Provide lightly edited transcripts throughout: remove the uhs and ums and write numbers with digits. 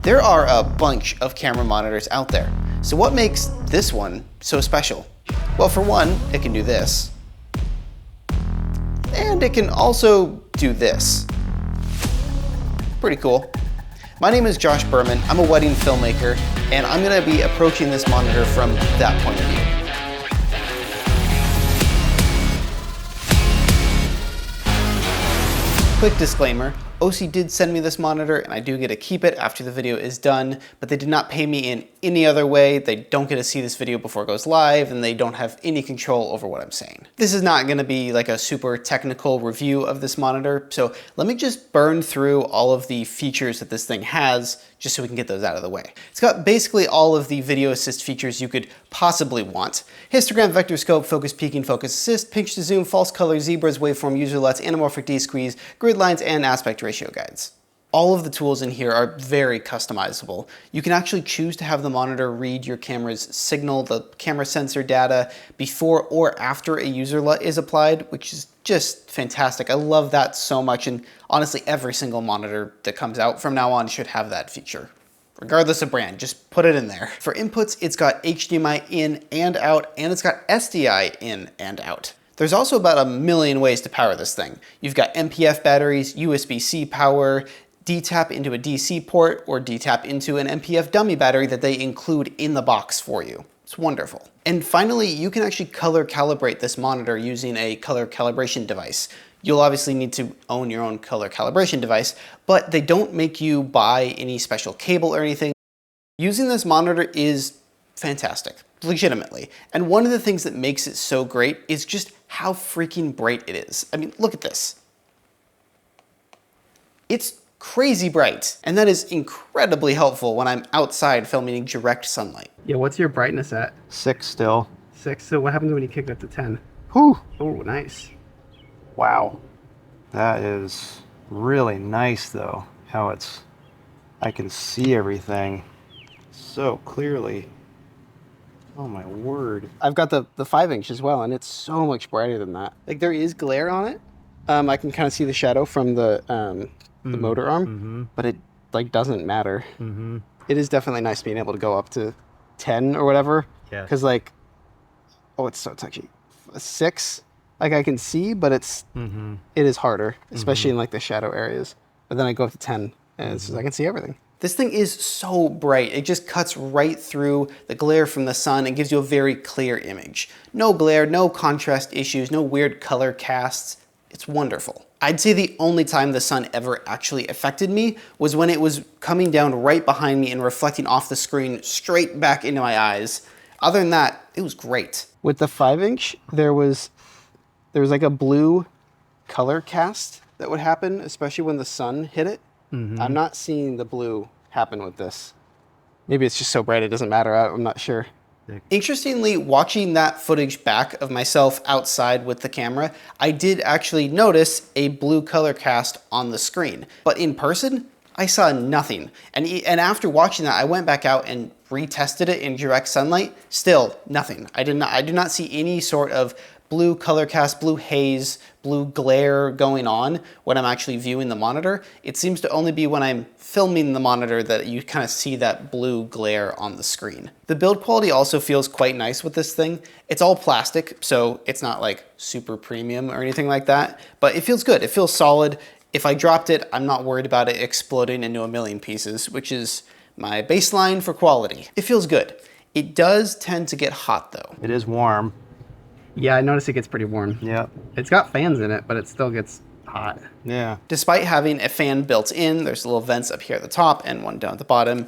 There are a bunch of camera monitors out there. So what makes this one so special? Well, for one, it can do this. And it can also do this. Pretty cool. My name is Josh Birman. I'm a wedding filmmaker, and I'm gonna be approaching this monitor from that point of view. Quick disclaimer, Osee did send me this monitor and I do get to keep it after the video is done, but they did not pay me in any other way. They don't get to see this video before it goes live, and they don't have any control over what I'm saying. This is not gonna be like a super technical review of this monitor, so let me just burn through all of the features that this thing has, just so we can get those out of the way. It's got basically all of the video assist features you could possibly want. Histogram, vector scope, focus peaking, focus assist, pinch to zoom, false color, zebras, waveform, user LUTs, anamorphic D-squeeze, grid lines, and aspect ratio guides. All of the tools in here are very customizable. You can actually choose to have the monitor read your camera's signal, the camera sensor data, before or after a user LUT is applied, which is just fantastic. I love that so much, and honestly, every single monitor that comes out from now on should have that feature. Regardless of brand, just put it in there. For inputs, it's got HDMI in and out, and it's got SDI in and out. There's also about a million ways to power this thing. You've got MPF batteries, USB-C power, D-tap into a DC port, or D-tap into an MPF dummy battery that they include in the box for you. It's wonderful. And finally, you can actually color calibrate this monitor using a color calibration device. You'll obviously need to own your own color calibration device, but they don't make you buy any special cable or anything. Using this monitor is fantastic, legitimately. And one of the things that makes it so great is just how freaking bright it is. I mean, look at this. It's crazy bright, and that is incredibly helpful when I'm outside filming in direct sunlight. Yeah, what's your brightness at? 6 still. 6. So what happens when you kick it up to 10? Whew. Oh, nice. Wow. That is really nice though, how I can see everything so clearly. Oh my word. I've got the 5-inch as well, and it's so much brighter than that. Like, there is glare on it. I can kind of see the shadow from the motor arm, but it like doesn't matter. It is definitely nice being able to go up to 10 or whatever. Yeah. Because like, oh, it's so touchy. 6, like I can see, but it is harder, especially in like the shadow areas. But then I go up to 10, and it's just, I can see everything. This thing is so bright. It just cuts right through the glare from the sun and gives you a very clear image. No glare, no contrast issues, no weird color casts. It's wonderful. I'd say the only time the sun ever actually affected me was when it was coming down right behind me and reflecting off the screen straight back into my eyes. Other than that, it was great. With the 5-inch, there was like a blue color cast that would happen, especially when the sun hit it. I'm not seeing the blue happen with this. Maybe it's just so bright it doesn't matter. I'm not sure. Interestingly, watching that footage back of myself outside with the camera, I did actually notice a blue color cast on the screen. But in person, I saw nothing. And after watching that, I went back out and retested it in direct sunlight. Still, nothing. I do not see any sort of blue color cast, blue haze, blue glare going on when I'm actually viewing the monitor. It seems to only be when I'm filming the monitor that you kind of see that blue glare on the screen. The build quality also feels quite nice with this thing. It's all plastic, so it's not like super premium or anything like that, but it feels good. It feels solid. If I dropped it, I'm not worried about it exploding into a million pieces, which is my baseline for quality. It feels good. It does tend to get hot though. It is warm. Yeah, I noticed it gets pretty warm. Yeah. It's got fans in it, but it still gets hot. Yeah. Despite having a fan built in, there's little vents up here at the top and one down at the bottom.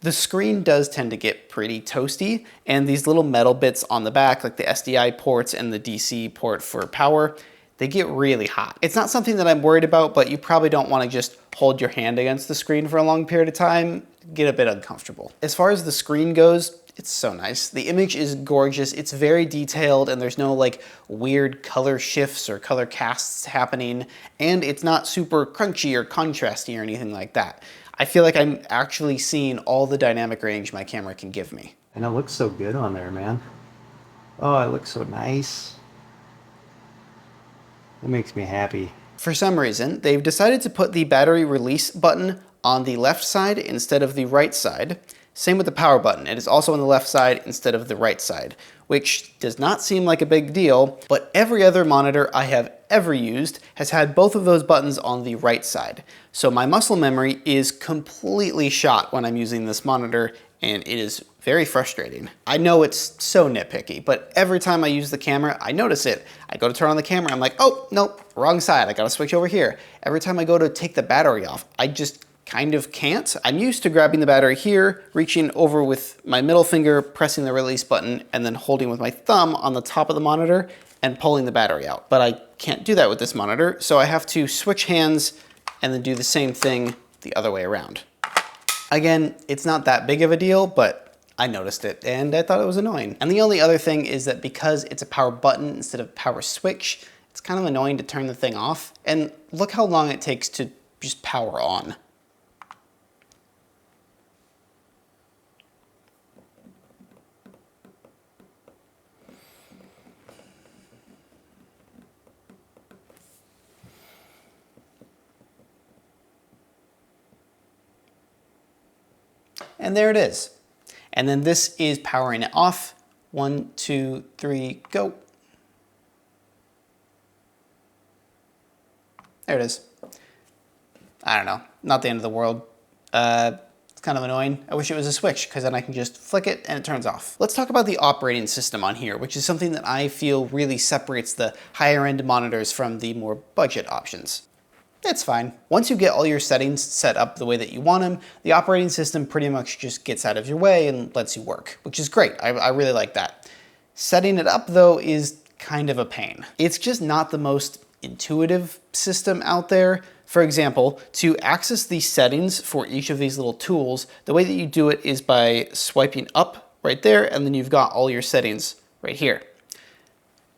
The screen does tend to get pretty toasty, and these little metal bits on the back, like the SDI ports and the DC port for power, they get really hot. It's not something that I'm worried about, but you probably don't want to just hold your hand against the screen for a long period of time. Get a bit uncomfortable. As far as the screen goes, it's so nice. The image is gorgeous. It's very detailed, and there's no like weird color shifts or color casts happening, and it's not super crunchy or contrasty or anything like that. I feel like I'm actually seeing all the dynamic range my camera can give me. And it looks so good on there, man. Oh, it looks so nice. It makes me happy. For some reason, they've decided to put the battery release button on the left side instead of the right side. Same with the power button. It is also on the left side instead of the right side, which does not seem like a big deal, but every other monitor I have ever used has had both of those buttons on the right side. So my muscle memory is completely shot when I'm using this monitor, and it is very frustrating. I know it's so nitpicky, but every time I use the camera, I notice it. I go to turn on the camera, I'm like, oh, nope, wrong side, I gotta switch over here. Every time I go to take the battery off, I just kind of can't. I'm used to grabbing the battery here, reaching over with my middle finger, pressing the release button, and then holding with my thumb on the top of the monitor and pulling the battery out. But I can't do that with this monitor, so I have to switch hands and then do the same thing the other way around. Again, it's not that big of a deal, but I noticed it and I thought it was annoying. And the only other thing is that because it's a power button instead of power switch, it's kind of annoying to turn the thing off. And look how long it takes to just power on. And there it is. And then this is powering it off. 1, 2, 3, go. There it is. I don't know, not the end of the world. It's kind of annoying. I wish it was a switch because then I can just flick it and it turns off. Let's talk about the operating system on here, which is something that I feel really separates the higher end monitors from the more budget options. It's fine. Once you get all your settings set up the way that you want them, the operating system pretty much just gets out of your way and lets you work, which is great. I really like that. Setting it up though is kind of a pain. It's just not the most intuitive system out there. For example, to access the settings for each of these little tools, the way that you do it is by swiping up right there, and then you've got all your settings right here.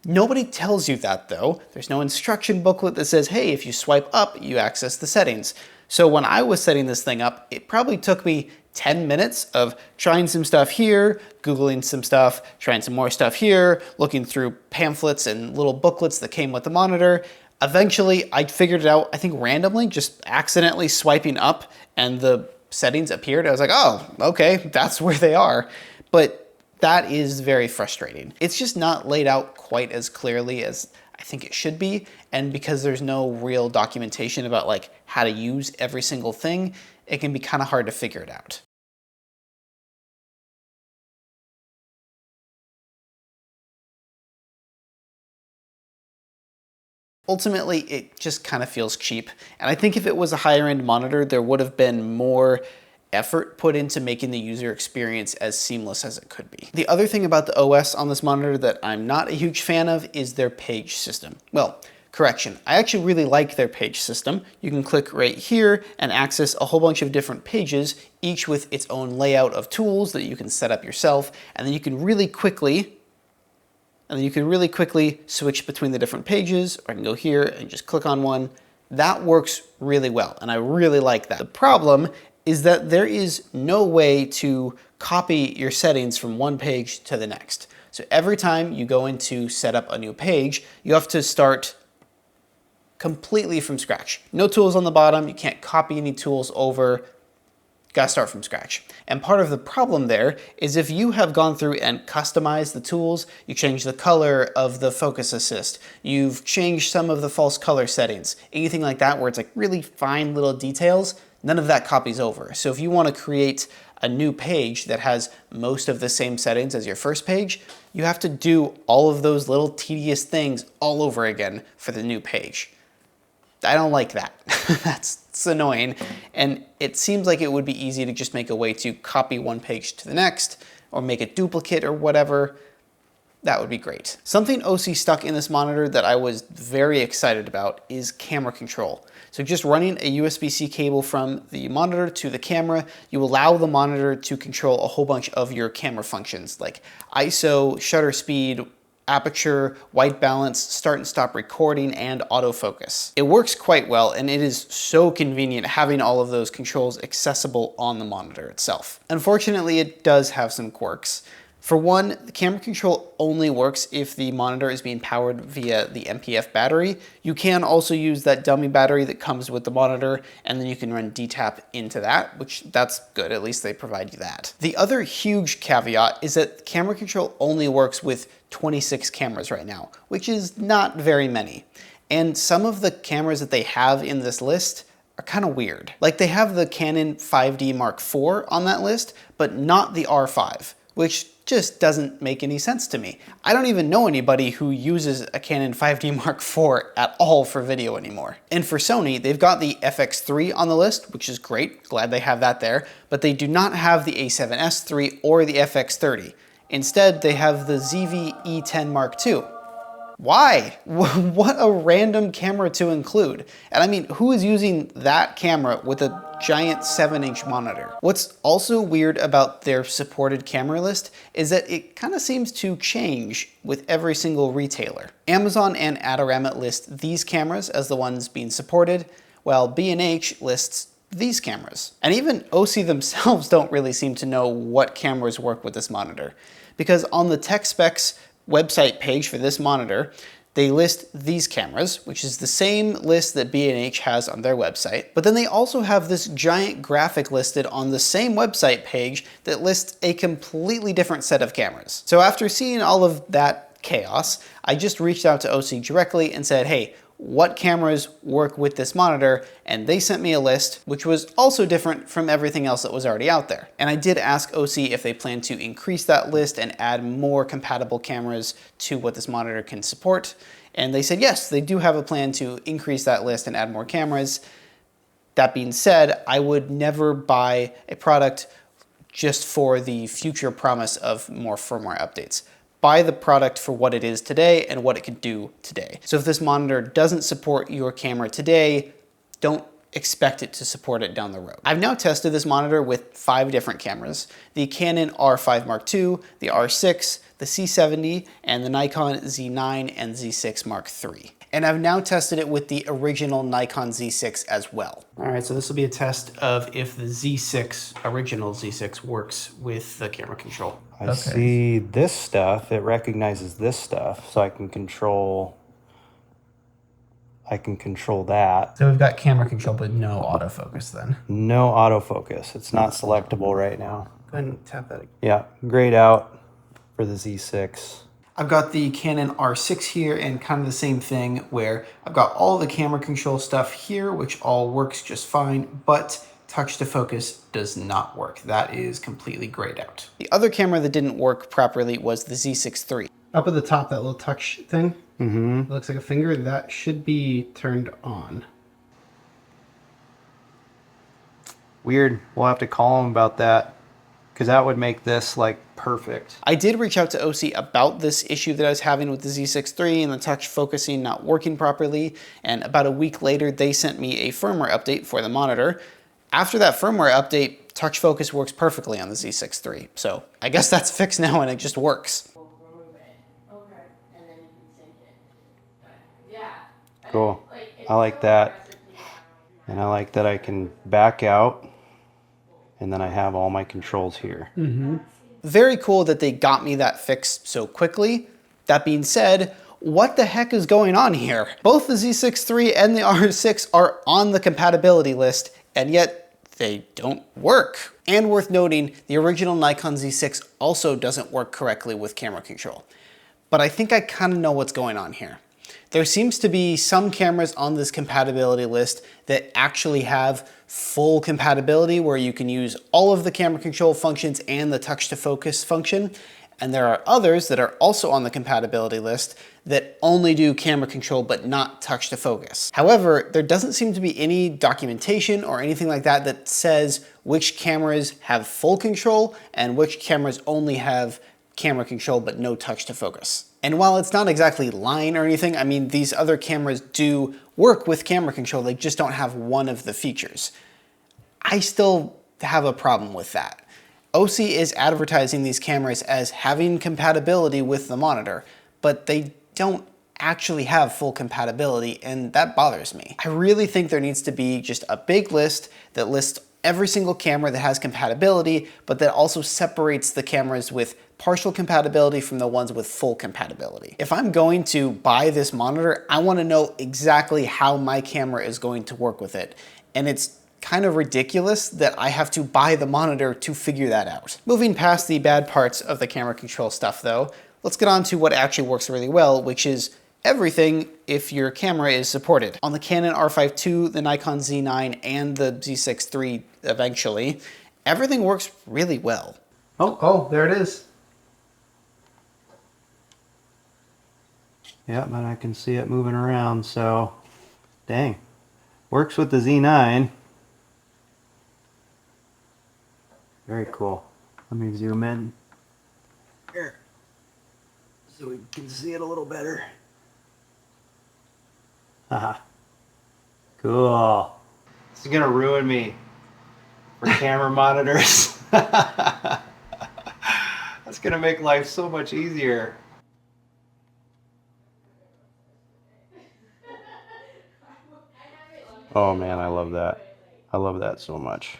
Nobody tells you that though. There's no instruction booklet that says, hey, if you swipe up, you access the settings. So when I was setting this thing up, it probably took me 10 minutes of trying some stuff here, Googling some stuff, trying some more stuff here, looking through pamphlets and little booklets that came with the monitor. Eventually, I figured it out, I think randomly, just accidentally swiping up and the settings appeared. I was like, oh, okay, that's where they are. But that is very frustrating. It's just not laid out quite as clearly as I think it should be. And because there's no real documentation about like how to use every single thing, it can be kind of hard to figure it out. Ultimately, it just kind of feels cheap. And I think if it was a higher end monitor, there would have been more effort put into making the user experience as seamless as it could be. The other thing about the OS on this monitor that I'm not a huge fan of is their page system. Well, correction, I actually really like their page system. You can click right here and access a whole bunch of different pages, each with its own layout of tools that you can set up yourself, and then you can really quickly switch between the different pages, or I can go here and just click on one. That works really well, and I really like that. The problem is that there is no way to copy your settings from one page to the next. So every time you go in to set up a new page, you have to start completely from scratch. No tools on the bottom, you can't copy any tools over, gotta start from scratch. And part of the problem there is if you have gone through and customized the tools, you change the color of the focus assist, you've changed some of the false color settings, anything like that where it's like really fine little details, none of that copies over. So if you want to create a new page that has most of the same settings as your first page, you have to do all of those little tedious things all over again for the new page. I don't like that. It's annoying. And it seems like it would be easy to just make a way to copy one page to the next or make a duplicate or whatever. That would be great. Something Osee stuck in this monitor that I was very excited about is camera control. So just running a USB-C cable from the monitor to the camera, you allow the monitor to control a whole bunch of your camera functions like ISO, shutter speed, aperture, white balance, start and stop recording, and autofocus. It works quite well, and it is so convenient having all of those controls accessible on the monitor itself. Unfortunately, it does have some quirks. For one, the camera control only works if the monitor is being powered via the MPF battery. You can also use that dummy battery that comes with the monitor, and then you can run DTAP into that, which that's good, at least they provide you that. The other huge caveat is that camera control only works with 26 cameras right now, which is not very many. And some of the cameras that they have in this list are kind of weird. Like they have the Canon 5D Mark IV on that list, but not the R5, which just doesn't make any sense to me. I don't even know anybody who uses a Canon 5D Mark IV at all for video anymore. And for Sony, they've got the FX3 on the list, which is great, glad they have that there, but they do not have the A7S III or the FX30. Instead, they have the ZV-E10 Mark II. Why? What a random camera to include. And I mean, who is using that camera with a giant 7-inch monitor? What's also weird about their supported camera list is that it kind of seems to change with every single retailer. Amazon and Adorama list these cameras as the ones being supported, while B&H lists these cameras. And even Osee themselves don't really seem to know what cameras work with this monitor, because on the tech specs website page for this monitor, they list these cameras, which is the same list that B&H has on their website, but then they also have this giant graphic listed on the same website page that lists a completely different set of cameras. So after seeing all of that chaos, I just reached out to Osee directly and said, hey, what cameras work with this monitor? And they sent me a list, which was also different from everything else that was already out there. And I did ask Osee if they plan to increase that list and add more compatible cameras to what this monitor can support. And they said, yes, they do have a plan to increase that list and add more cameras. That being said, I would never buy a product just for the future promise of more firmware updates. Buy the product for what it is today and what it can do today. So if this monitor doesn't support your camera today, don't expect it to support it down the road. I've now tested this monitor with 5 different cameras: the Canon R5 Mark II, the R6, the C70, and the Nikon Z9 and Z6 Mark III. And I've now tested it with the original Nikon Z6 as well. All right, so this will be a test of if the Z6, original Z6, works with the camera control. I see this stuff, it recognizes this stuff, so I can control that. So we've got camera control, but no autofocus then. No autofocus, it's not selectable right now. Go ahead and tap that again. Yeah, grayed out for the Z6. I've got the Canon R6 here, and kind of the same thing where I've got all the camera control stuff here, which all works just fine, but touch to focus does not work. That is completely grayed out. The other camera that didn't work properly was the Z6 III. Up at the top, that little touch thing, it looks like a finger, that should be turned on. Weird, we'll have to call him about that, because that would make this like perfect. I did reach out to Osee about this issue that I was having with the Z6 III and the touch focusing not working properly, and about a week later they sent me a firmware update for the monitor. After that firmware update, touch focus works perfectly on the Z6 III, so I guess that's fixed now and it just works. Cool, I like that, and I like that I can back out and then I have all my controls here. Very cool that they got me that fixed so quickly. That being said, what the heck is going on here? Both the Z6 III and the R6 are on the compatibility list, and yet they don't work. And worth noting, the original Nikon Z6 also doesn't work correctly with camera control. But I think I kind of know what's going on here. There seems to be some cameras on this compatibility list that actually have full compatibility where you can use all of the camera control functions and the touch to focus function. And there are others that are also on the compatibility list that only do camera control but not touch to focus. However, there doesn't seem to be any documentation or anything like that that says which cameras have full control and which cameras only have camera control but no touch to focus. And while it's not exactly lying or anything, I mean, these other cameras do work with camera control, they just don't have one of the features. I still have a problem with that. Osee is advertising these cameras as having compatibility with the monitor, but they don't actually have full compatibility, and that bothers me. I really think there needs to be just a big list that lists every single camera that has compatibility, but that also separates the cameras with partial compatibility from the ones with full compatibility. If I'm going to buy this monitor, I want to know exactly how my camera is going to work with it. And it's kind of ridiculous that I have to buy the monitor to figure that out. Moving past the bad parts of the camera control stuff though, let's get on to what actually works really well, which is everything if your camera is supported. On the Canon R5 II, the Nikon Z9, and the Z6 III eventually, everything works really well. Oh, there it is. Yep, and I can see it moving around, so dang. Works with the Z9. Very cool. Let me zoom in here so we can see it a little better. Haha. Cool. This is gonna ruin me for camera monitors. That's gonna make life so much easier. Oh man, I love that. I love that so much.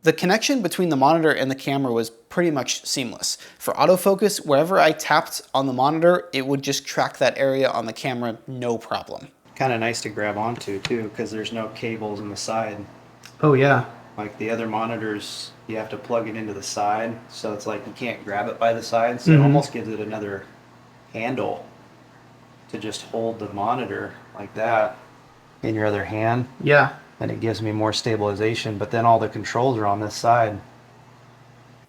The connection between the monitor and the camera was pretty much seamless. For autofocus, wherever I tapped on the monitor, it would just track that area on the camera, no problem. Kind of nice to grab onto too, because there's no cables in the side. Oh yeah. Like the other monitors, you have to plug it into the side, so it's like you can't grab it by the side, so it almost gives it another handle to just hold the monitor like that in your other hand. Yeah. And it gives me more stabilization, but then all the controls are on this side.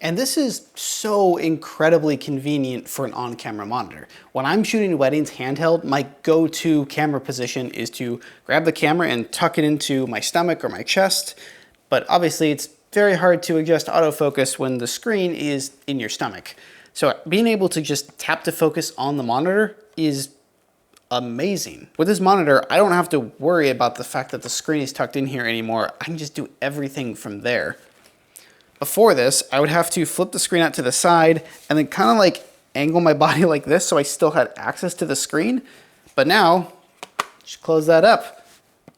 And this is so incredibly convenient for an on-camera monitor. When I'm shooting weddings handheld, my go-to camera position is to grab the camera and tuck it into my stomach or my chest. But obviously it's very hard to adjust autofocus when the screen is in your stomach. So being able to just tap to focus on the monitor is amazing. With this monitor, I don't have to worry about the fact that the screen is tucked in here anymore. I can just do everything from there. Before this, I would have to flip the screen out to the side and then kind of like angle my body like this so I still had access to the screen. But now, just close that up.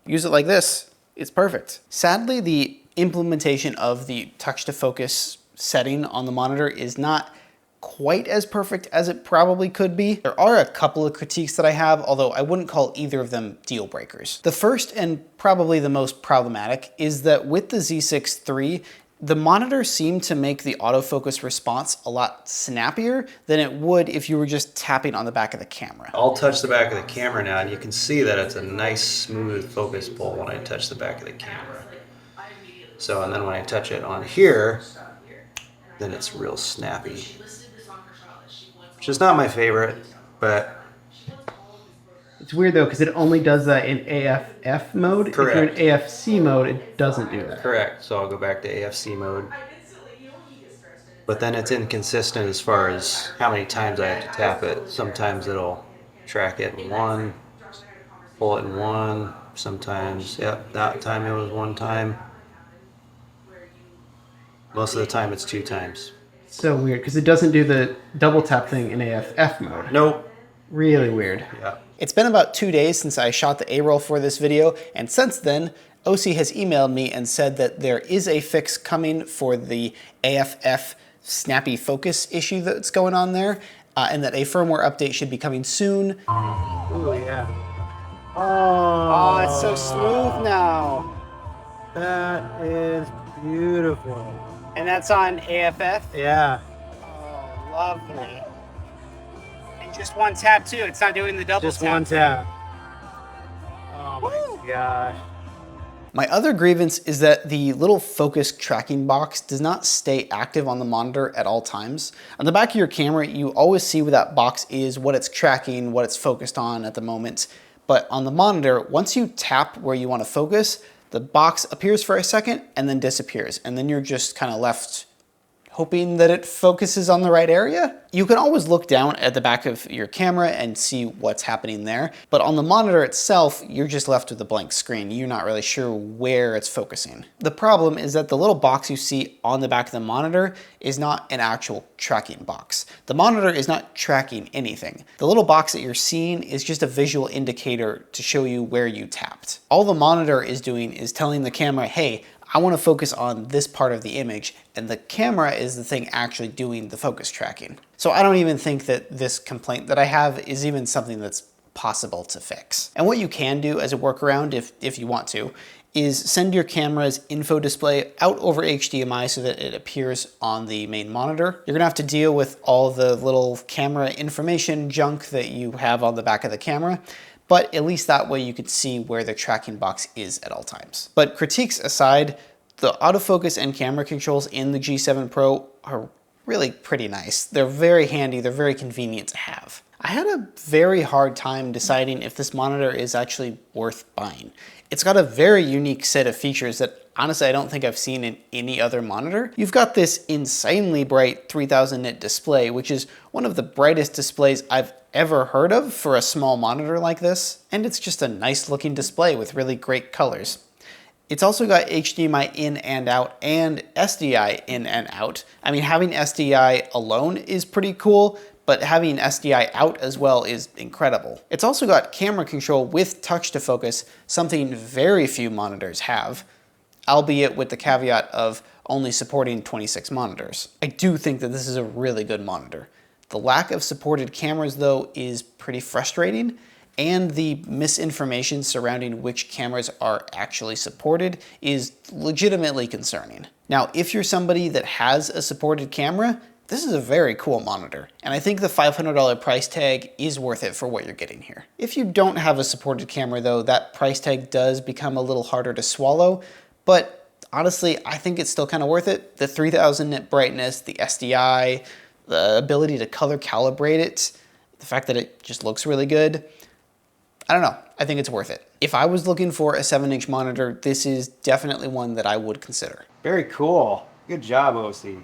Use it like this. It's perfect. Sadly, the implementation of the touch to focus setting on the monitor is not quite as perfect as it probably could be. There are a couple of critiques that I have, although I wouldn't call either of them deal breakers. The first and probably the most problematic is that with the Z6 III, the monitor seemed to make the autofocus response a lot snappier than it would if you were just tapping on the back of the camera. I'll touch the back of the camera now, and you can see that it's a nice smooth focus pull when I touch the back of the camera. So, and then when I touch it on here, then it's real snappy. Which is not my favorite, but It's weird though, because it only does that in AFF mode. Correct. If you're in AFC mode, it doesn't do that. correct. So I'll go back to AFC mode. But then it's inconsistent as far as how many times I have to tap it. Sometimes it'll track it in one, pull it in one. Sometimes, yep, that time it was one time. Most of the time it's two times. So weird, because it doesn't do the double tap thing in AFF mode. Nope. Really weird. Yeah. It's been about 2 days since I shot the A-roll for this video, and since then, Osee has emailed me and said that there is a fix coming for the AFF snappy focus issue that's going on there, and that a firmware update should be coming soon. Oh yeah. Oh, it's so smooth now. That is beautiful. And that's on AFF? Yeah. Oh, lovely. And just one tap too, it's not doing the double Just tap. one tap. Oh my gosh. My other grievance is that the little focus tracking box does not stay active on the monitor at all times. On the back of your camera, you always see where that box is, what it's tracking, what it's focused on at the moment. But on the monitor, once you tap where you want to focus, the box appears for a second and then disappears. And then you're just kind of left hoping that it focuses on the right area. You can always look down at the back of your camera and see what's happening there, but on the monitor itself, you're just left with a blank screen. You're not really sure where it's focusing. The problem is that the little box you see on the back of the monitor is not an actual tracking box. The monitor is not tracking anything. The little box that you're seeing is just a visual indicator to show you where you tapped. All the monitor is doing is telling the camera, hey, I want to focus on this part of the image, and the camera is the thing actually doing the focus tracking. So I don't even think that this complaint that I have is even something that's possible to fix. And what you can do as a workaround, if you want to, is send your camera's info display out over HDMI so that it appears on the main monitor. You're gonna have to deal with all the little camera information junk that you have on the back of the camera, but at least that way you could see where the tracking box is at all times. But critiques aside, the autofocus and camera controls in the G7 Pro are really pretty nice. They're very handy, they're very convenient to have. I had a very hard time deciding if this monitor is actually worth buying. It's got a very unique set of features that honestly I don't think I've seen in any other monitor. You've got this insanely bright 3000 nit display, which is one of the brightest displays I've ever heard of for a small monitor like this. And it's just a nice looking display with really great colors. It's also got HDMI in and out and SDI in and out. I mean, having SDI alone is pretty cool, but having SDI out as well is incredible. It's also got camera control with touch to focus, something very few monitors have, albeit with the caveat of only supporting 26 monitors. I do think that this is a really good monitor. The lack of supported cameras though is pretty frustrating, and the misinformation surrounding which cameras are actually supported is legitimately concerning. Now, if you're somebody that has a supported camera, this is a very cool monitor, and I think the $500 price tag is worth it for what you're getting here. If you don't have a supported camera though, that price tag does become a little harder to swallow, but honestly, I think it's still kind of worth it. The 3000 nit brightness, the SDI, the ability to color calibrate it, the fact that it just looks really good, I don't know, I think it's worth it. If I was looking for a 7-inch monitor, this is definitely one that I would consider. Very cool. Good job, Osee.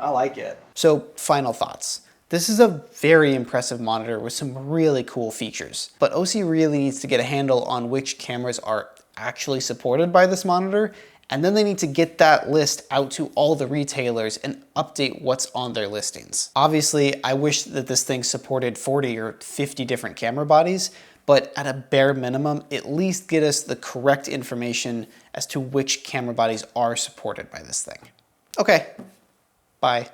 I like it. So, final thoughts. This is a very impressive monitor with some really cool features, but Osee really needs to get a handle on which cameras are actually supported by this monitor, and then they need to get that list out to all the retailers and update what's on their listings. Obviously, I wish that this thing supported 40 or 50 different camera bodies, but at a bare minimum, at least get us the correct information as to which camera bodies are supported by this thing. Okay, bye.